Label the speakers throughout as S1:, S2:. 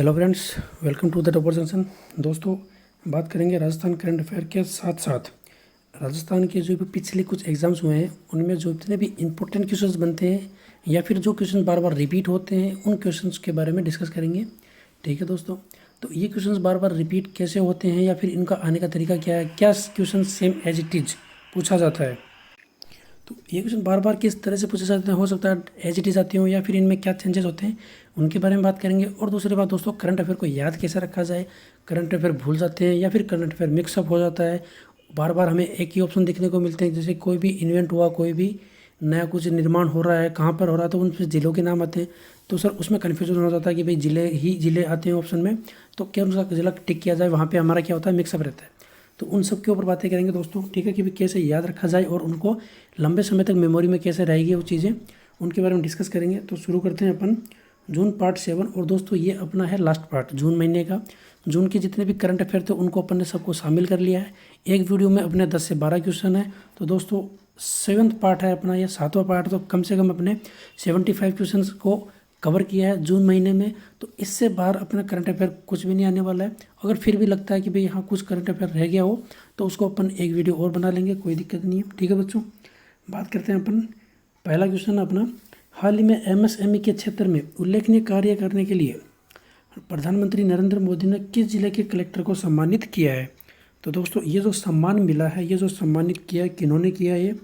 S1: Hello friends, welcome to the topper junction. दोस्तों, बात करेंगे राजस्थान करंट अफेयर के साथ साथ राजस्थान के जो भी पिछले कुछ एग्जाम्स हुए हैं उनमें जो जितने भी इम्पोर्टेंट क्वेश्चंस बनते हैं या फिर जो क्वेश्चन बार बार रिपीट होते हैं उन क्वेश्चंस के बारे में डिस्कस करेंगे। ठीक है दोस्तों, तो ये क्वेश्चंस बार बार रिपीट कैसे होते हैं या फिर इनका आने का तरीका क्या है, क्या question same as it is पूछा जाता है, तो ये क्वेश्चन बार बार किस तरह से पूछे जाते हैं, हो सकता है एज इट इज आती हो या फिर इनमें क्या चेंजेस होते हैं उनके बारे में बात करेंगे। और दूसरी बात दोस्तों, करंट अफेयर को याद कैसे रखा जाए, करंट अफेयर भूल जाते हैं या फिर करंट अफेयर मिक्सअप हो जाता है, बार बार हमें एक ही ऑप्शन देखने को मिलते हैं। जैसे कोई भी इन्वेंट हुआ, कोई भी नया कुछ निर्माण हो रहा है, कहाँ पर हो रहा है, तो उन जिलों के नाम आते हैं। तो सर उसमें कन्फ्यूजन हो जाता है कि भाई जिले आते हैं ऑप्शन में, तो क्या उनका जिला टिक किया जाए, वहाँ पे हमारा क्या होता है, मिक्सअप रहता है। तो उन सब के ऊपर बातें करेंगे दोस्तों। ठीक है, कि भाई कैसे याद रखा जाए और उनको लंबे समय तक मेमोरी में कैसे रहेगी वो चीज़ें, उनके बारे में डिस्कस करेंगे। तो शुरू करते हैं अपन जून पार्ट 7। और दोस्तों ये अपना है लास्ट पार्ट जून महीने का। जून के जितने भी करंट अफेयर थे उनको अपन ने सबको शामिल कर लिया है। एक वीडियो में अपने 10 से 12 क्वेश्चन है। तो दोस्तों 7वां पार्ट है अपना, या 7वां पार्ट, तो कम से कम अपने 75 क्वेश्चन को कवर किया है जून महीने में। तो इससे बाहर अपना करंट अफेयर कुछ भी नहीं आने वाला है। अगर फिर भी लगता है कि भाई यहाँ कुछ करंट अफेयर रह गया हो तो उसको अपन एक वीडियो और बना लेंगे, कोई दिक्कत नहीं है। ठीक है बच्चों, बात करते हैं अपन। पहला क्वेश्चन अपना, हाल ही में एमएसएमई के क्षेत्र में उल्लेखनीय कार्य करने के लिए प्रधानमंत्री नरेंद्र मोदी ने किस जिले के कलेक्टर को सम्मानित किया है। तो दोस्तों ये जो सम्मान मिला है, ये जो सम्मानित किया है, किन्होंने किया है, ये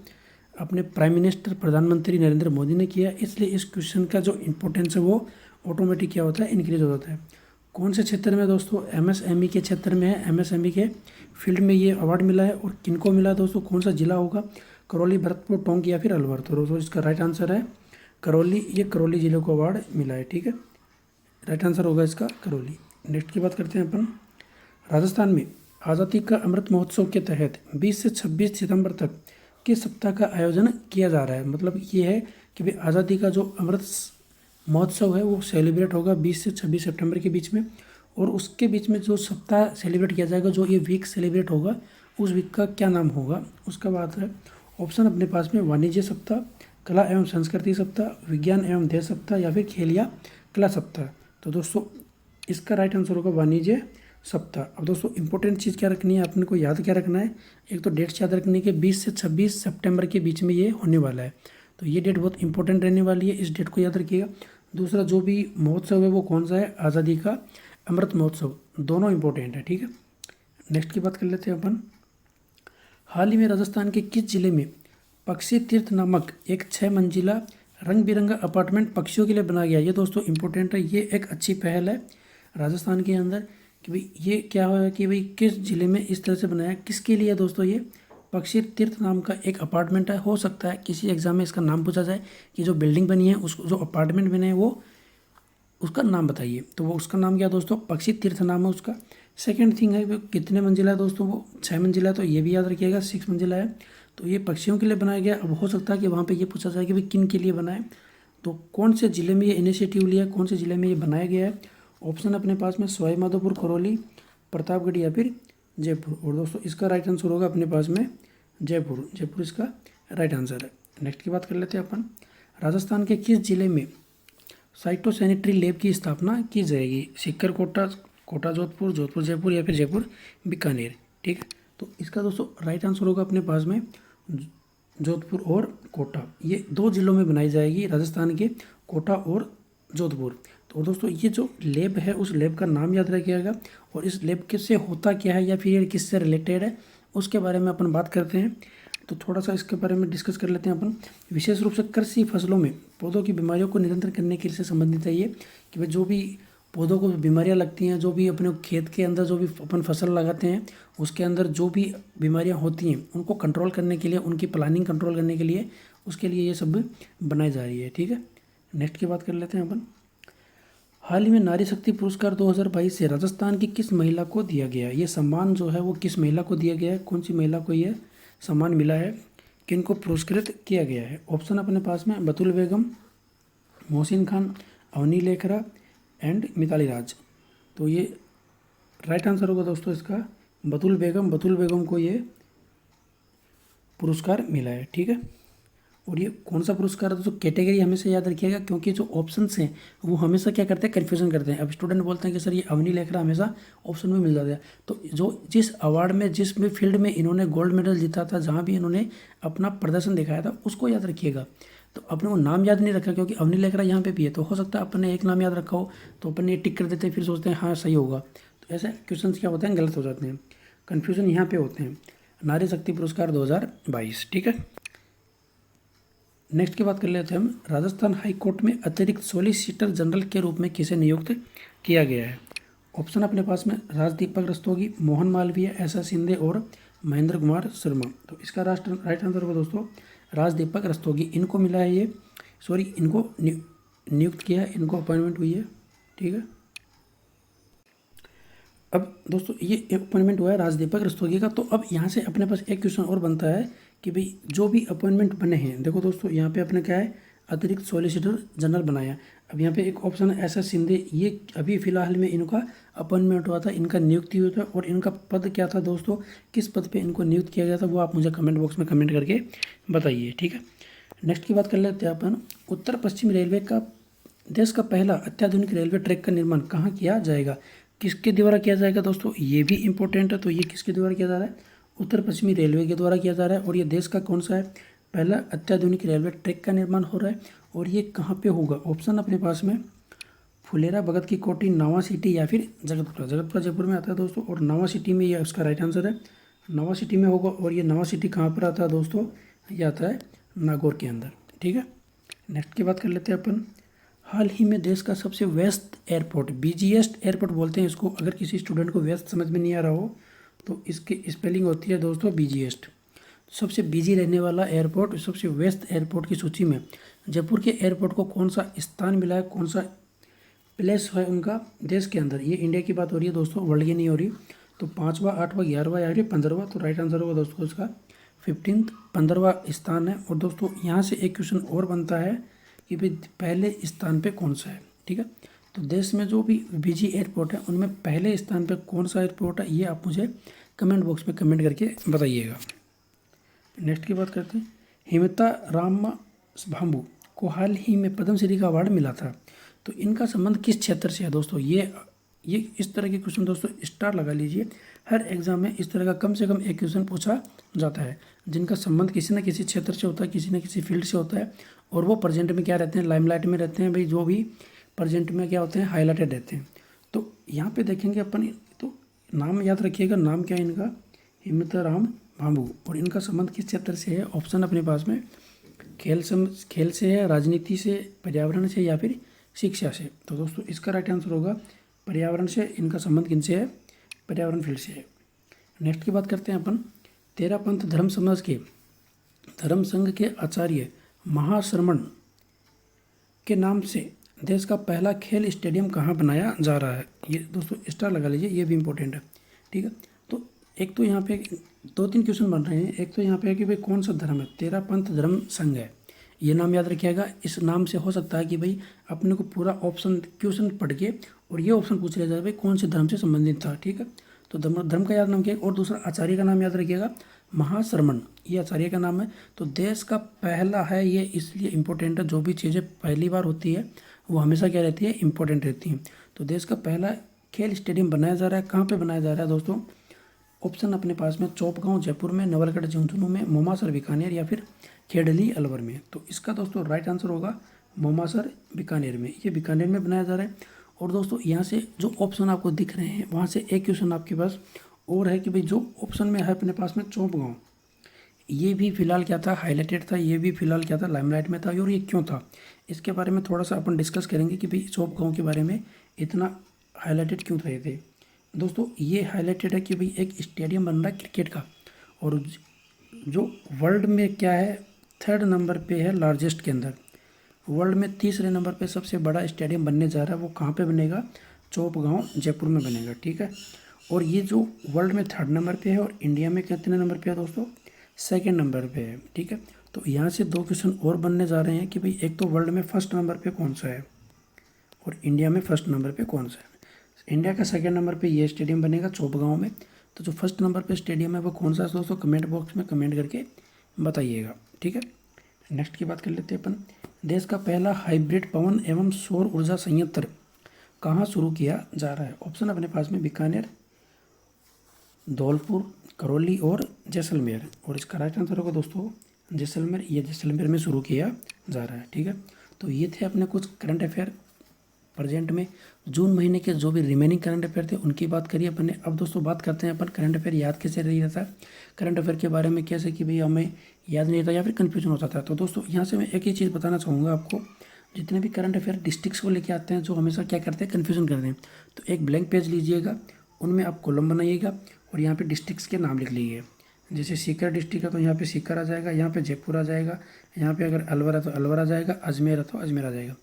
S1: अपने प्राइम मिनिस्टर प्रधानमंत्री नरेंद्र मोदी ने किया। इसलिए इस क्वेश्चन का जो इम्पोर्टेंस है वो ऑटोमेटिक क्या होता है, इंक्रीज हो जाता है। कौन से क्षेत्र में दोस्तों, एमएसएमई के क्षेत्र में है, एमएसएमई के फील्ड में ये अवार्ड मिला है। और किनको मिला है दोस्तों, कौन सा जिला होगा, करौली, भरतपुर, टोंक या फिर अलवर। तो दोस्तों इसका राइट आंसर है करौली। ये करौली जिले को अवार्ड मिला है। ठीक है, राइट आंसर होगा इसका करौली। नेक्स्ट की बात करते हैं अपन। राजस्थान में आज़ादी का अमृत महोत्सव के तहत 20 से 26 सितंबर तक किस सप्ताह का आयोजन किया जा रहा है। मतलब ये है कि भाई आज़ादी का जो अमृत महोत्सव है वो सेलिब्रेट होगा 20 से 26 सितंबर के बीच में। और उसके बीच में जो सप्ताह सेलिब्रेट किया जाएगा, जो ये वीक सेलिब्रेट होगा, उस वीक का क्या नाम होगा। उसका बात है ऑप्शन अपने पास में, वाणिज्य सप्ताह, कला एवं संस्कृति सप्ताह, विज्ञान एवं देश सप्ताह या फिर खेल या कला सप्ताह। तो दोस्तों इसका राइट आंसर होगा वाणिज्य सप्ताह। अब दोस्तों इंपॉर्टेंट चीज़ क्या रखनी है, अपने को याद क्या रखना है, एक तो डेट्स याद रखने के 20 से 26 सितंबर के बीच में ये होने वाला है। तो ये डेट बहुत इंपॉर्टेंट रहने वाली है, इस डेट को याद रखिएगा। दूसरा जो भी महोत्सव है वो कौन सा है, आज़ादी का अमृत महोत्सव, दोनों इंपॉर्टेंट है। ठीक है, नेक्स्ट की बात कर लेते हैं अपन। हाल ही में राजस्थान के किस जिले में पक्षी तीर्थ नामक एक 6 मंजिला रंग बिरंगा अपार्टमेंट पक्षियों के लिए बनाया गया। ये दोस्तों इंपॉर्टेंट है, ये एक अच्छी पहल है राजस्थान के अंदर कि भाई ये क्या हुआ कि भाई किस जिले में इस तरह से बनाया, किसके लिए दोस्तों। ये पक्षी तीर्थ नाम का एक अपार्टमेंट है। हो सकता है किसी एग्जाम में इसका नाम पूछा जाए कि जो बिल्डिंग बनी है, उस जो अपार्टमेंट बने हैं वो उसका नाम बताइए। तो वो उसका नाम क्या दोस्तों, पक्षी तीर्थ नाम है उसका। सेकंड थिंग है वो कितने मंजिला है दोस्तों, वो 6 मंजिला है। तो ये भी याद रखिएगा 6 मंजिला है। तो ये पक्षियों के लिए बनाया गया। अब हो सकता है कि वहाँ पे ये पूछा जाए कि भाई किन के लिए बनाए, तो कौन से ज़िले में ये इनिशिएटिव लिया है, कौन से ज़िले में ये बनाया गया है। ऑप्शन अपने पास में सवाई माधोपुर, करौली, प्रतापगढ़ या फिर जयपुर। और दोस्तों इसका राइट आंसर होगा अपने पास में जयपुर। जयपुर इसका राइट आंसर है। नेक्स्ट की बात कर लेते हैं अपन। राजस्थान के किस जिले में साइटो सैनिटरी लैब की स्थापना की जाएगी। सीकर, कोटा, कोटा जोधपुर, जोधपुर जयपुर या फिर जयपुर बीकानेर। ठीक है, तो इसका दोस्तों राइट आंसर होगा अपने पास में जोधपुर और कोटा। ये 2 जिलों में बनाई जाएगी, राजस्थान के कोटा और जोधपुर। तो दोस्तों ये जो लैब है उस लैब का नाम याद रखिएगा। और इस लैब किससे होता क्या है या फिर किससे रिलेटेड है उसके बारे में अपन बात करते हैं। तो थोड़ा सा इसके बारे में डिस्कस कर लेते हैं अपन। विशेष रूप से कृषि फसलों में पौधों की बीमारियों को नियंत्रण करने के लिए संबंधित है ये, कि भाई जो भी पौधों को बीमारियां लगती हैं, जो भी अपने खेत के अंदर जो भी अपन फसल लगाते हैं उसके अंदर जो भी बीमारियां होती हैं उनको कंट्रोल करने के लिए, उनकी प्लानिंग कंट्रोल करने के लिए, उसके लिए ये सब बनाई जा रही है। ठीक है, नेक्स्ट की बात कर लेते हैं अपन। हाल ही में नारी शक्ति पुरस्कार 2022 से राजस्थान की किस महिला को दिया गया। ये सम्मान जो है वो किस महिला को दिया गया है, कौन सी महिला को ये सम्मान मिला है, किनको पुरस्कृत किया गया है। ऑप्शन अपने पास में बतुल बेगम, मोहसिन खान, अवनी लेखरा एंड मिताली राज। तो ये राइट आंसर होगा दोस्तों इसका बतुल बेगम। बतुल बेगम को ये पुरस्कार मिला है। ठीक है, और ये कौन सा पुरस्कार है? तो कैटेगरी हमेशा याद रखिएगा, क्योंकि जो ऑप्शंस हैं वो हमेशा क्या करते हैं, कन्फ्यूजन करते हैं। अब स्टूडेंट बोलते हैं कि सर ये अवनी लेखरा हमेशा ऑप्शन में मिल जाता है। तो जो जिस अवार्ड में, जिस भी फील्ड में इन्होंने गोल्ड मेडल जीता था, जहाँ भी इन्होंने अपना प्रदर्शन दिखाया था, उसको याद रखिएगा। तो अपने को नाम याद नहीं रखा, क्योंकि अवनी लेखरा यहाँ पे भी है, तो हो सकता है अपन ने एक नाम याद रखा हो तो अपन ने टिक कर देते हैं, फिर सोचते हैं हाँ सही होगा। तो ऐसे क्वेश्चन क्या होते हैं, गलत हो जाते हैं, कन्फ्यूजन यहाँ पे होते हैं। नारी शक्ति पुरस्कार 2022, ठीक है। नेक्स्ट की बात कर लेते हैं हम। राजस्थान हाई कोर्ट में अतिरिक्त सॉलिसिटर जनरल के रूप में किसे नियुक्त किया गया है? ऑप्शन अपने पास में राजदीपक रस्तोगी, मोहन मालवीय, एस एस शिंदे और महेंद्र कुमार शर्मा। तो इसका राइट आंसर होगा दोस्तों राजदीपक रस्तोगी। इनको मिला है ये, सॉरी इनको नियुक्त किया है, इनको अपॉइंटमेंट हुई है, ठीक है। अब दोस्तों ये अपॉइंटमेंट हुआ है राजदीपक रस्तोगी का। तो अब यहाँ से अपने पास एक क्वेश्चन और बनता है कि भाई जो भी अपॉइंटमेंट बने हैं, देखो दोस्तों यहाँ पे अपने क्या है, अतिरिक्त सॉलिसिटर जनरल बनाया। अब यहाँ पे एक ऑप्शन है एस एस शिंदे, ये अभी फिलहाल में इनका अपॉइंटमेंट हुआ था, इनका नियुक्ति हुआ था। और इनका पद क्या था दोस्तों, किस पद पे इनको नियुक्त किया गया था, वो आप मुझे कमेंट बॉक्स में कमेंट करके बताइए, ठीक है। नेक्स्ट की बात कर लेते हैं अपन। उत्तर पश्चिम रेलवे का देश का पहला अत्याधुनिक रेलवे ट्रैक का निर्माण कहाँ किया जाएगा? किसके द्वारा किया जाएगा दोस्तों, ये भी इंपॉर्टेंट है। तो ये किसके द्वारा किया जा रहा है? उत्तर पश्चिमी रेलवे के द्वारा किया जा रहा है। और ये देश का कौन सा है, पहला अत्याधुनिक रेलवे ट्रैक का निर्माण हो रहा है। और ये कहाँ पे होगा? ऑप्शन अपने पास में फुलेरा, भगत की कोठी, नावा सिटी या फिर जगतपुरा। जगतपुरा जयपुर में आता है दोस्तों, और नावा सिटी में ये उसका राइट आंसर है, नावा सिटी में होगा। और ये नावा सिटी कहाँ पर आता है दोस्तों, ये आता है नागौर के अंदर, ठीक है। नेक्स्ट की बात कर लेते हैं अपन। हाल ही में देश का सबसे व्यस्त एयरपोर्ट, बिजीएस्ट एयरपोर्ट बोलते हैं इसको। अगर किसी स्टूडेंट को व्यस्त समझ में नहीं आ रहा हो तो इसकी स्पेलिंग होती है दोस्तों बिजीएस्ट। सबसे बिजी रहने वाला एयरपोर्ट, सबसे व्यस्त एयरपोर्ट की सूची में जयपुर के एयरपोर्ट को कौन सा स्थान मिला है, कौन सा प्लेस है उनका देश के अंदर? ये इंडिया की बात हो रही है दोस्तों, वर्ल्ड की नहीं हो रही। तो 5वां, 8वां, 11वां या फिर 15वां? तो राइट आंसर होगा दोस्तों इसका 15th, 15वां स्थान है। और दोस्तों यहाँ से एक क्वेश्चन और बनता है कि भाई पहले स्थान पे कौन सा है, ठीक है। तो देश में जो भी बिजी एयरपोर्ट है उनमें पहले स्थान पे कौन सा एयरपोर्ट है, ये आप मुझे कमेंट बॉक्स में कमेंट करके बताइएगा। नेक्स्ट की बात करते हैं। हेमता राम भांबू को हाल ही में पद्मश्री का अवार्ड मिला था, तो इनका संबंध किस क्षेत्र से है दोस्तों? ये इस तरह के क्वेश्चन दोस्तों स्टार लगा लीजिए, हर एग्जाम में इस तरह का कम से कम एक क्वेश्चन पूछा जाता है, जिनका संबंध किसी न किसी क्षेत्र से होता है, किसी न किसी फील्ड से होता है। और वो प्रेजेंट में क्या रहते हैं, लाइमलाइट में रहते हैं भाई, जो भी प्रेजेंट में क्या होते हैं, हाईलाइटेड रहते हैं। तो यहाँ पे देखेंगे अपन, तो नाम याद रखिएगा, नाम क्या है इनका, हेमता राम भांबू। और इनका संबंध किस क्षेत्र से है? ऑप्शन अपने पास में खेल से है, राजनीति से, पर्यावरण से या फिर शिक्षा से। तो दोस्तों इसका राइट आंसर होगा पर्यावरण से। इनका संबंध किनसे है? पर्यावरण फील्ड से है। नेक्स्ट की बात करते हैं अपन। तेरापंथ धर्म समाज के धर्म संघ के आचार्य महाश्रमण के नाम से देश का पहला खेल स्टेडियम कहाँ बनाया जा रहा है? ये दोस्तों स्टार लगा लीजिए, ये भी इंपॉर्टेंट है, ठीक है। तो एक तो यहाँ पे 2-3 क्वेश्चन बन रहे हैं। एक तो यहाँ पे है कि भाई कौन सा धर्म है, तेरापंथ धर्म संघ है, ये नाम याद रखिएगा। इस नाम से हो सकता है कि भाई अपने को पूरा ऑप्शन क्वेश्चन पढ़ के और ये ऑप्शन पूछ लिया जाए भाई कौन से धर्म से संबंधित था, ठीक है। तो धर्म का याद नाम क्या है? और दूसरा आचार्य का नाम याद रखिएगा, महाश्रमण, ये आचार्य का नाम है। तो देश का पहला है, ये इसलिए इम्पोर्टेंट है। जो भी चीज़ें पहली बार होती है वो हमेशा क्या रहती है, इंपॉर्टेंट रहती हैं। तो देश का पहला खेल स्टेडियम बनाया जा रहा है, कहाँ पे बनाया जा रहा है दोस्तों? ऑप्शन अपने पास में चौपगांव जयपुर में, नवलगढ़ झुंझुनू में, मोमासर बीकानेर या फिर खेड़ली अलवर में। तो इसका दोस्तों राइट आंसर होगा मोमासर बीकानेर में, ये बीकानेर में बनाया जा रहा है। और दोस्तों यहाँ से जो ऑप्शन आपको दिख रहे हैं वहाँ से एक क्वेश्चन आपके पास और है कि भाई जो ऑप्शन में है अपने पास में चौपगांव, ये भी फिलहाल क्या था, हाईलाइटेड था, ये भी फिलहाल क्या था, लाइमलाइट में था। और ये क्यों था, इसके बारे में थोड़ा सा अपन डिस्कस करेंगे कि भाई चौपगांव के बारे में इतना हाईलाइटेड क्यों रहे थे। दोस्तों ये हाईलाइटेड है कि भाई एक स्टेडियम बन रहा है क्रिकेट का, और जो वर्ल्ड में क्या है, 3rd नंबर पे है लार्जेस्ट के अंदर। वर्ल्ड में 3रे नंबर पे सबसे बड़ा स्टेडियम बनने जा रहा है, वो कहाँ पे बनेगा? चौपगांव जयपुर में बनेगा, ठीक है। और ये जो वर्ल्ड में 3rd नंबर पे है और इंडिया में कितने नंबर पे है दोस्तों? 2nd नंबर पे है, ठीक है। तो यहाँ से 2 क्वेश्चन और बनने जा रहे हैं कि भाई एक तो वर्ल्ड में 1st नंबर पे कौन सा है और इंडिया में 1st नंबर पे कौन सा है। इंडिया का 2nd नंबर पे ये स्टेडियम बनेगा चौपगांव में। तो जो 1st नंबर पे स्टेडियम है वो कौन सा है दोस्तों? कमेंट बॉक्स में कमेंट करके बताइएगा, ठीक है। नेक्स्ट की बात कर लेते हैं अपन। देश का पहला हाइब्रिड पवन एवं सौर ऊर्जा संयंत्र कहाँ शुरू किया जा रहा है? ऑप्शन अपने पास में बीकानेर, धौलपुर, करौली और जैसलमेर। और इसका राइट आंसर होगा दोस्तों जैसलमेर। ये जैसलमेर में शुरू किया जा रहा है। ठीक है, तो ये थे अपने कुछ करंट अफेयर प्रेजेंट में जून महीने के जो भी रिमेनिंग करंट अफेयर थे उनकी बात करिए अपन ने। अब दोस्तों बात करते हैं अपन करंट अफेयर याद कैसे रही रहता है, करंट अफेयर के बारे में कैसे कि भाई हमें याद नहीं रहता या फिर कन्फ्यूजन होता था। तो दोस्तों यहाँ से मैं एक ही चीज़ बताना चाहूँगा आपको, जितने भी करंट अफेयर डिस्ट्रिक्ट्स को लेके आते हैं जो हमेशा क्या करते हैं कन्फ्यूजन करते हैं, तो एक ब्लैंक पेज लीजिएगा, उनमें आप कॉलम बनाइएगा और यहाँ पे डिस्ट्रिक्ट्स के नाम लिख लीजिए। जैसे सीकर डिस्ट्रिक्ट है तो यहाँ पे सीकर आ जाएगा, यहाँ पे जयपुर आ जाएगा, यहाँ पे अगर अलवर है तो अलवर आ जाएगा, अजमेर है तो अजमेर आ जाएगा।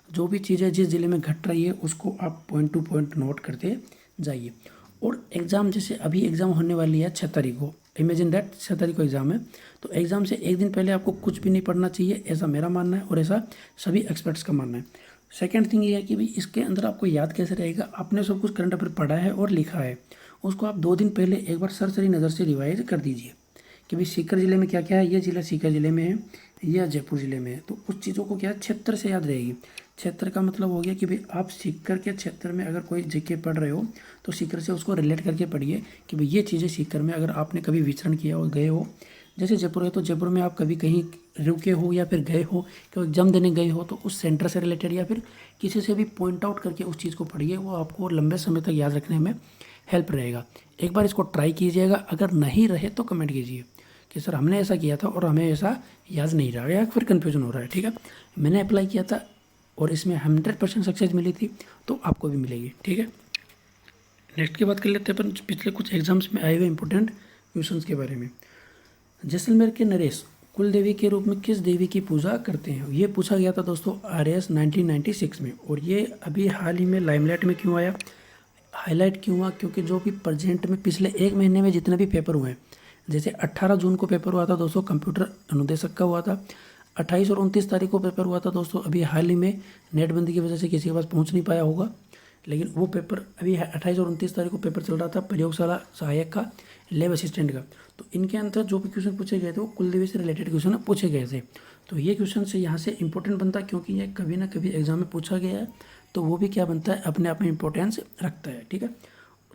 S1: जो भी चीज़ें जिस ज़िले में घट रही है उसको आप पॉइंट टू पॉइंट नोट करते जाइए। और एग्ज़ाम जैसे अभी एग्ज़ाम होने वाली है 6 तारीख को, इमेजिन दैट 6 तारीख को एग्ज़ाम है, तो एग्ज़ाम से एक दिन पहले आपको कुछ भी नहीं पढ़ना चाहिए, ऐसा मेरा मानना है और ऐसा सभी एक्सपर्ट्स का मानना है। सेकेंड थिंग ये है कि भाई इसके अंदर आपको याद कैसे रहेगा, आपने सब कुछ करंट अफेयर पढ़ा है और लिखा है, उसको आप 2 दिन पहले एक बार सरसरी नज़र से रिवाइज कर दीजिए कि भाई सीकर ज़िले में क्या क्या है, ये ज़िला सीकर ज़िले में है, या जयपुर ज़िले में है, तो उस चीज़ों को क्या क्षेत्र से याद रहेगी। क्षेत्र का मतलब हो गया कि भाई आप सीकर के क्षेत्र में अगर कोई जीके पढ़ रहे हो तो सीकर से उसको रिलेट करके पढ़िए कि भाई ये चीज़ें सीकर में अगर आपने कभी विचरण किया और गए हो। जैसे जयपुर है तो जयपुर में आप कभी कहीं रुके हो या फिर गए हो, कि एग्जाम देने गए हो, तो उस सेंटर से रिलेटेड या फिर किसी से भी पॉइंट आउट करके उस चीज़ को पढ़िए, वो आपको लंबे समय तक याद रखने में हेल्प रहेगा। एक बार इसको ट्राई कीजिएगा, अगर नहीं रहे तो कमेंट कीजिए कि सर हमने ऐसा किया था और हमें ऐसा याद नहीं रहा या फिर कन्फ्यूजन हो रहा है। ठीक है, मैंने अप्लाई किया था और इसमें 100% सक्सेस मिली थी, तो आपको भी मिलेगी। ठीक है, नेक्स्ट की बात कर लेते हैं अपन पिछले कुछ एग्जाम्स में आए हुए इंपॉर्टेंट क्वेश्चंस के बारे में। जैसलमेर के नरेश कुल देवी के रूप में किस देवी की पूजा करते हैं? ये पूछा गया था दोस्तों RS 1996 में, और ये अभी हाल ही में लाइमलाइट में क्यों आया, हाईलाइट क्यों हुआ, क्योंकि जो भी प्रेजेंट में पिछले एक महीने में जितने भी पेपर हुए हैं, जैसे 18 जून को पेपर हुआ था दोस्तों कंप्यूटर अनुदेशक का हुआ था, 28 और 29 तारीख को पेपर हुआ था दोस्तों, अभी हाल ही में नेटबंदी की वजह से किसी के पास पहुंच नहीं पाया होगा, लेकिन वो पेपर अभी 28 और 29 तारीख को पेपर चल रहा था प्रयोगशाला सहायक का, लैब असिस्टेंट का। तो इनके अंदर जो भी क्वेश्चन पूछे गए थे वो कुलदेवी से रिलेटेड क्वेश्चन पूछे गए थे। तो ये क्वेश्चन से यहाँ से इंपॉर्टेंट बनता है, क्योंकि ये कभी ना कभी एग्जाम में पूछा गया है, तो वो भी क्या बनता है अपने आप में इंपॉर्टेंस रखता है। ठीक है,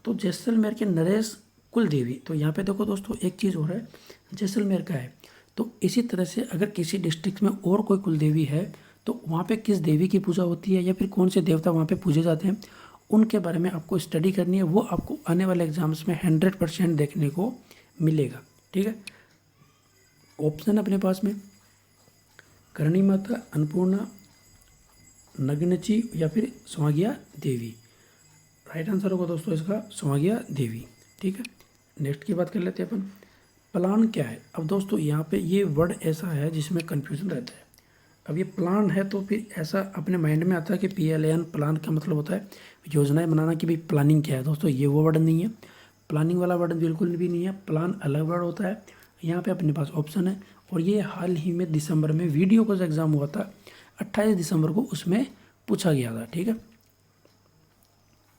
S1: तो जैसलमेर के नरेश कुल देवी, तो यहाँ पे देखो दोस्तों एक चीज़ हो रहा है, जैसलमेर का है, तो इसी तरह से अगर किसी डिस्ट्रिक्ट में और कोई कुल देवी है तो वहाँ पे किस देवी की पूजा होती है या फिर कौन से देवता वहाँ पे पूजे जाते हैं, उनके बारे में आपको स्टडी करनी है। वो आपको आने वाले एग्जाम्स में 100% देखने को मिलेगा। ठीक है, ऑप्शन अपने पास में करणी माता, अन्नपूर्णा, नग्नची या फिर स्वागिया देवी। राइट आंसर होगा दोस्तों इसका स्वागिया देवी। ठीक है, नेक्स्ट की बात कर लेते हैं अपन, प्लान क्या है? अब दोस्तों यहाँ पे ये वर्ड ऐसा है जिसमें कन्फ्यूजन रहता है। अब ये प्लान है तो फिर ऐसा अपने माइंड में आता है कि PLAN प्लान का मतलब होता है योजनाएं बनाना, कि भाई प्लानिंग क्या है। दोस्तों ये वो वर्ड नहीं है, प्लानिंग वाला वर्ड बिल्कुल भी नहीं है, प्लान अलग वर्ड होता है। यहाँ पे अपने पास ऑप्शन है, और ये हाल ही में दिसंबर में वीडियो का जो एग्ज़ाम हुआ था 28 दिसंबर को, उसमें पूछा गया था। ठीक है,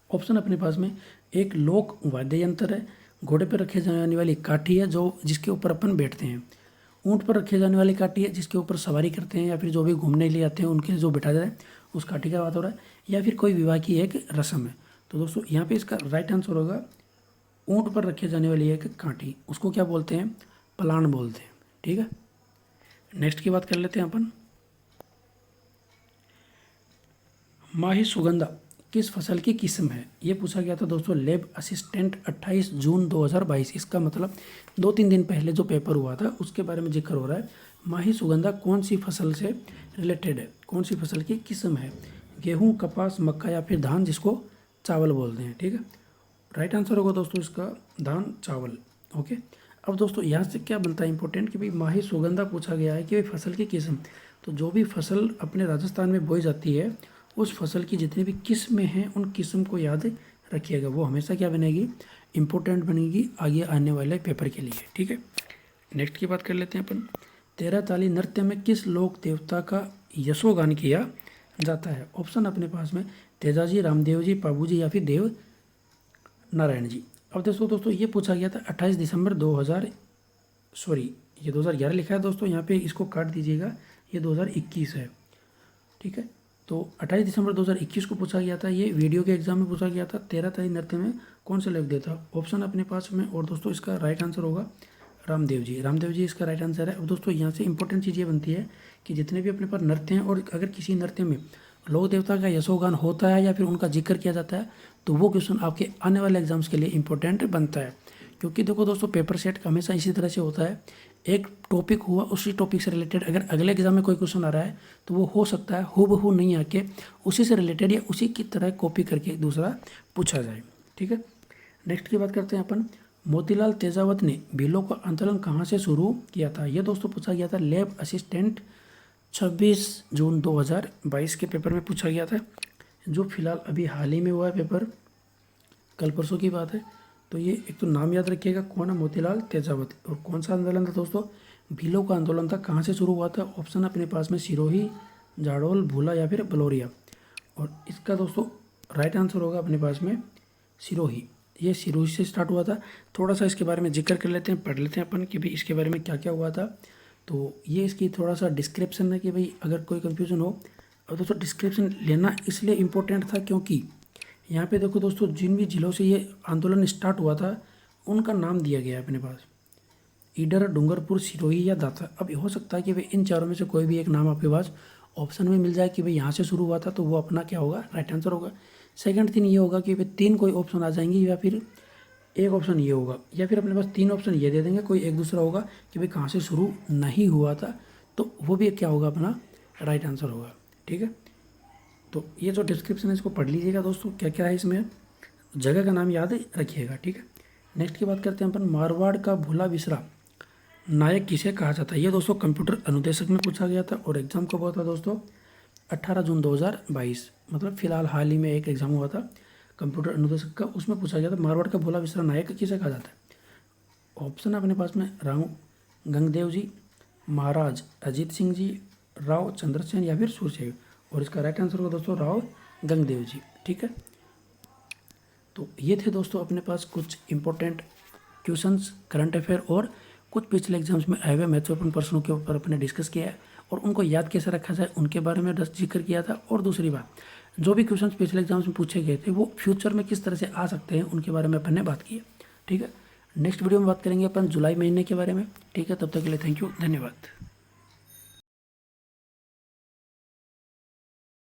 S1: ऑप्शन अपने पास में एक लोक वाद्य यंत्र है, घोड़े पर रखे जाने वाली काठी है जो जिसके ऊपर अपन बैठते हैं, ऊँट पर रखे जाने वाली काठी है जिसके ऊपर सवारी करते हैं या फिर जो भी घूमने के लिए आते हैं उनके जो बैठा जाए उस काठी का बात हो रहा है, या फिर कोई विवाह की एक रस्म है। तो दोस्तों यहाँ पे इसका राइट आंसर होगा ऊँट पर रखे जाने वाली एक काठी, उसको क्या बोलते हैं, प्लान बोलते हैं। ठीक है, नेक्स्ट की बात कर लेते हैं अपन, माही सुगंधा किस फसल की किस्म है? ये पूछा गया था दोस्तों लैब असिस्टेंट 28 जून 2022। इसका मतलब 2-3 दिन पहले जो पेपर हुआ था उसके बारे में जिक्र हो रहा है। माही सुगंधा कौन सी फसल से रिलेटेड है, कौन सी फसल की किस्म है? गेहूं, कपास, मक्का या फिर धान, जिसको चावल बोलते हैं। ठीक है, राइट आंसर होगा दोस्तों इसका धान, चावल। ओके, अब दोस्तों यहाँ से क्या बनता है इंपॉर्टेंट कि भाई माही सुगंधा पूछा गया है कि भाई फसल की किस्म, तो जो भी फसल अपने राजस्थान में बोई जाती है उस फसल की जितनी भी किस्में हैं उन किस्म को याद रखिएगा, वो हमेशा क्या बनेगी, इंपॉर्टेंट बनेगी आगे आने वाले पेपर के लिए। ठीक है, नेक्स्ट की बात कर लेते हैं अपन, 13 ताली नृत्य में किस लोक देवता का यशोगान किया जाता है? ऑप्शन अपने पास में तेजाजी, रामदेव जी, पाबू जी या फिर देव नारायण जी। अब दोस्तों ये पूछा गया था 28 दिसंबर ये 2011 लिखा है दोस्तों, यहाँ पे इसको काट दीजिएगा, ये 2021 है। ठीक है, तो 28 दिसंबर 2021 को पूछा गया था, ये वीडियो के एग्जाम में पूछा गया था। 13 तारीख नृत्य में कौन सा लेख देता? ऑप्शन अपने पास में, और दोस्तों इसका राइट आंसर होगा रामदेव जी। रामदेव जी इसका राइट आंसर है। अब दोस्तों यहाँ से इंपॉर्टेंट चीज़ ये बनती है कि जितने भी अपने पास नृत्य हैं, और अगर किसी नृत्य में लोक देवता का यशोगान होता है या फिर उनका जिक्र किया जाता है, तो वो क्वेश्चन आपके आने वाले एग्जाम्स के लिए इंपॉर्टेंट बनता है। क्योंकि देखो दोस्तों, पेपर सेट हमेशा इसी तरह से होता है, एक टॉपिक हुआ, उसी टॉपिक से रिलेटेड अगर अगले एग्जाम में कोई क्वेश्चन आ रहा है तो वो हो सकता है हूबहू नहीं आके उसी से रिलेटेड या उसी की तरह कॉपी करके दूसरा पूछा जाए। ठीक है, नेक्स्ट की बात करते हैं अपन। मोतीलाल तेजावत ने भीलों का आंदोलन कहाँ से शुरू किया था? ये दोस्तों पूछा गया था लैब असिस्टेंट, 26 जून 2022 के पेपर में पूछा गया था, जो फिलहाल अभी हाल ही में हुआ है पेपर, कल परसों की बात है। तो ये एक तो नाम याद रखिएगा, कौन है? मोतीलाल तेजावत। और कौन सा आंदोलन था दोस्तों? भीलों का आंदोलन था। कहाँ से शुरू हुआ था? ऑप्शन अपने पास में सिरोही, जाडोल, भूला या फिर बलौरिया। और इसका दोस्तों राइट आंसर होगा अपने पास में सिरोही। ये सिरोही से स्टार्ट हुआ था। थोड़ा सा इसके बारे में जिक्र कर लेते हैं, पढ़ लेते हैं अपन कि भाई इसके बारे में क्या क्या हुआ था। तो ये इसकी थोड़ा सा डिस्क्रिप्शन है कि भाई अगर कोई कन्फ्यूजन हो। और दोस्तों डिस्क्रिप्शन लेना इसलिए इम्पोर्टेंट था क्योंकि यहाँ पे देखो दोस्तों, जिन भी जिलों से ये आंदोलन स्टार्ट हुआ था उनका नाम दिया गया है अपने पास, ईडर, डूंगरपुर, सिरोही या दाता। अब हो सकता है कि भाई इन चारों में से कोई भी एक नाम आपके पास ऑप्शन में मिल जाए कि भाई यहाँ से शुरू हुआ था, तो वो अपना क्या होगा? राइट आंसर होगा। सेकंड थिंग ये होगा कि भाई 3 कोई ऑप्शन आ जाएंगे, या फिर एक ऑप्शन ये होगा, या फिर अपने पास 3 ऑप्शन ये दे देंगे, कोई एक दूसरा होगा कि भाई कहाँ से शुरू नहीं हुआ था, तो वो भी क्या होगा? अपना राइट आंसर होगा। ठीक है, तो ये जो डिस्क्रिप्शन है इसको पढ़ लीजिएगा दोस्तों, क्या क्या है इसमें, जगह का नाम याद रखिएगा। ठीक है, नेक्स्ट की बात करते हैं अपन। मारवाड़ का भोला बिसरा नायक किसे कहा जाता है? ये दोस्तों कंप्यूटर अनुदेशक में पूछा गया था, और एग्जाम कब हुआ था दोस्तों? 18 जून 2022, मतलब फिलहाल हाल ही में एक एग्जाम हुआ था कंप्यूटर अनुदेशक का, उसमें पूछा गया था मारवाड़ का भोला बिसरा नायक किसे कहा जाता है? ऑप्शन अपने पास में राव गंगदेव जी, महाराज अजीत सिंह जी, राव चंद्रसेन या फिर सूरसेन। और इसका राइट आंसर होगा दोस्तों राव गंगदेव जी। ठीक है, तो ये थे दोस्तों अपने पास कुछ इंपॉर्टेंट क्वेश्चंस, करंट अफेयर और कुछ पिछले एग्जाम्स में आए हुए महत्वपूर्ण प्रश्नों के ऊपर अपने डिस्कस किया है, और उनको याद कैसे रखा जाए उनके बारे में जिक्र किया था। और दूसरी बात, जो भी क्वेश्चंस पिछले एग्जाम्स में पूछे गए थे वो फ्यूचर में किस तरह से आ सकते हैं उनके बारे में अपन ने बात की है। ठीक है, नेक्स्ट वीडियो में बात करेंगे अपन जुलाई महीने के बारे में। ठीक है, तब तक के लिए थैंक यू, धन्यवाद।